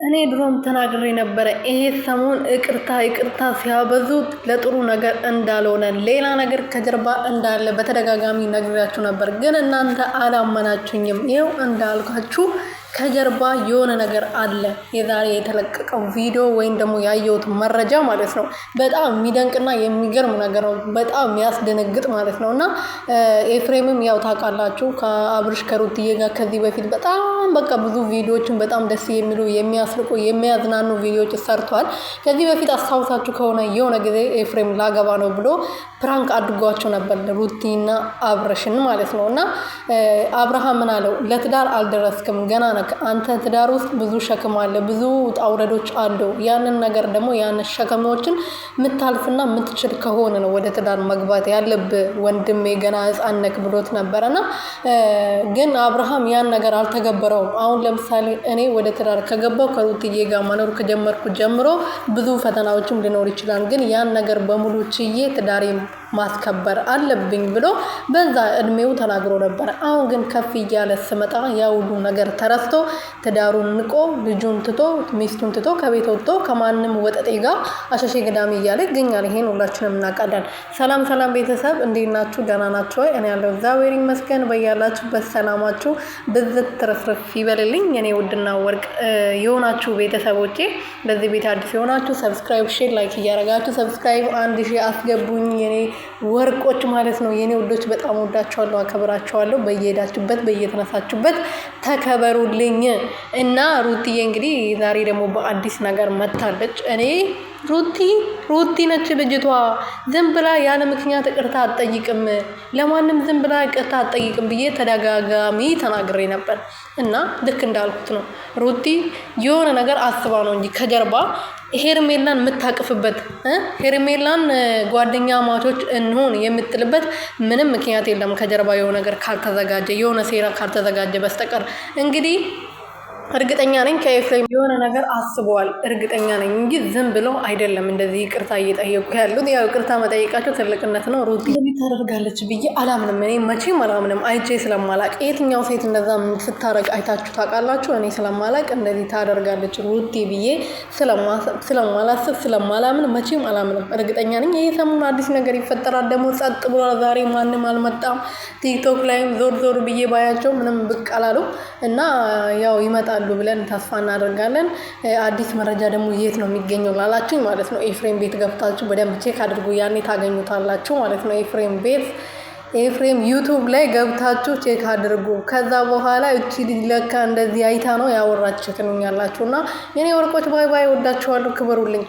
እኔ ድሮም ተናግሬ ነበረ ይሄ ሰሞን ይቅርታ ሲያበዙት ለጥሩ ነገር እንዳልሆነ ሌላ ነገር ከጀርባ እንዳለ በተደጋጋሚ ነግሬያችሁ ነበር፣ ግን እናንተ አላመናችሁኝም። ይኸው እንዳልኳችሁ ከጀርባ የሆነ ነገር አለ። የዛሬ የተለቀቀው ቪዲዮ ወይም ደግሞ ያየሁት መረጃ ማለት ነው በጣም የሚደንቅና የሚገርም ነገር ነው። በጣም የሚያስደነግጥ ማለት ነው። እና ኤፍሬምም ያው ታውቃላችሁ ከአብርሽ ከሩትዬ ጋር ከዚህ በፊት በጣም በቃ ብዙ ቪዲዮዎችን በጣም ደስ የሚሉ የሚያስልቁ የሚያዝናኑ ቪዲዮዎች ሰርቷል። ከዚህ በፊት አስታውሳችሁ ከሆነ የሆነ ጊዜ ኤፍሬም ላገባ ነው ብሎ ፕራንክ አድርጓቸው ነበር ሩቲና አብርሽን ማለት ነው። እና አብርሃም ምን አለው? ለትዳር አልደረስክም ገና ነህ አንተ። ትዳር ውስጥ ብዙ ሸክም አለ፣ ብዙ ውጣ ውረዶች አሉ። ያንን ነገር ደግሞ ያን ሸክሞችን የምታልፍና የምትችል ከሆነ ነው ወደ ትዳር መግባት ያለብህ ወንድሜ፣ ገና ሕፃን ነህ ብሎት ነበረና ግን አብርሃም ያን ነገር አልተገበረውም። አሁን ለምሳሌ እኔ ወደ ትዳር ከገባው ከሩትዬ ጋር መኖር ከጀመርኩ ጀምሮ ብዙ ፈተናዎችም ሊኖር ይችላል፣ ግን ያን ነገር በሙሉ ችዬ ትዳሬም ማስከበር አለብኝ ብሎ በዛ እድሜው ተናግሮ ነበር። አሁን ግን ከፍ እያለ ስመጣ ያ ሁሉ ነገር ተረስቶ ትዳሩን ንቆ ልጁን ትቶ ሚስቱን ትቶ ከቤት ወጥቶ ከማንም ወጠጤ ጋር አሸሼ ገዳሚ እያለ ይገኛል። ይሄን ሁላችንም እናውቃለን። ሰላም ሰላም ቤተሰብ እንዴት ናችሁ? ደህና ናችሁ ወይ? እኔ ያለው እግዚአብሔር ይመስገን። በያላችሁበት ሰላማችሁ ብዝት ትርፍርፍ ይበልልኝ። የኔ ውድና ወርቅ የሆናችሁ ቤተሰቦቼ ለዚህ ቤት አዲስ የሆናችሁ ሰብስክራይብ፣ ሼር፣ ላይክ እያደረጋችሁ ሰብስክራይብ 1000 አስገቡኝ የኔ ወርቆች ማለት ነው። የኔ ውዶች በጣም ወዳችኋለሁ፣ አከብራችኋለሁ። በየሄዳችሁበት በየተነሳችሁበት ተከበሩልኝ። እና ሩትዬ እንግዲህ ዛሬ ደግሞ በአዲስ ነገር መታለች። እኔ ሩቲ ነች ልጅቷ። ዝም ብላ ያለ ምክንያት ይቅርታ አትጠይቅም፣ ለማንም ዝም ብላ ይቅርታ አትጠይቅም ብዬ ተደጋጋሚ ተናግሬ ነበር። እና ልክ እንዳልኩት ነው። ሩቲ የሆነ ነገር አስባ ነው እንጂ ከጀርባ ሄርሜላን የምታቅፍበት ሄርሜላን ጓደኛ ማቾች እንሆን የምትልበት ምንም ምክንያት የለም ከጀርባ የሆነ ነገር ካልተዘጋጀ፣ የሆነ ሴራ ካልተዘጋጀ በስተቀር እንግዲህ እርግጠኛ ነኝ ከኤፍሬም የሆነ ነገር አስበዋል። እርግጠኛ ነኝ እንጂ ዝም ብለው አይደለም እንደዚህ ይቅርታ እየጠየቁ ያሉት። ያው ይቅርታ መጠየቃቸው ትልቅነት ነው። ሩቲ እንደዚህ ታደርጋለች ብዬ አላምንም። እኔ መቼም አላምንም፣ አይቼ ስለማላቅ። የትኛው ሴት እንደዛ ስታደርግ አይታችሁ ታውቃላችሁ? እኔ ስለማላቅ እንደዚህ ታደርጋለች ሩቲ ብዬ ስለማላስብ ስለማላምን መቼም አላምንም። እርግጠኛ ነኝ ይሄ ሰሞኑን አዲስ ነገር ይፈጠራል። ደግሞ ጸጥ ብሏል። ዛሬ ማንም አልመጣም። ቲክቶክ ላይም ዞር ብዬ ባያቸው ምንም ብቅ አላሉ እና ያው ይመጣል ብለን ተስፋ እናደርጋለን። አዲስ መረጃ ደግሞ የት ነው የሚገኘው ላላችሁ ማለት ነው ኤፍሬም ቤት ገብታችሁ በደንብ ቼክ አድርጉ። ያኔ ታገኙታላችሁ ማለት ነው። ኤፍሬም ዩቲዩብ ላይ ገብታችሁ ቼክ አድርጉ። ከዛ በኋላ እቺ ልጅ ለካ እንደዚህ አይታ ነው ያወራችሁ ትሉኛላችሁና የኔ ወርቆች ባይ ባይ። ወዳችኋለሁ፣ ክበሩልኝ።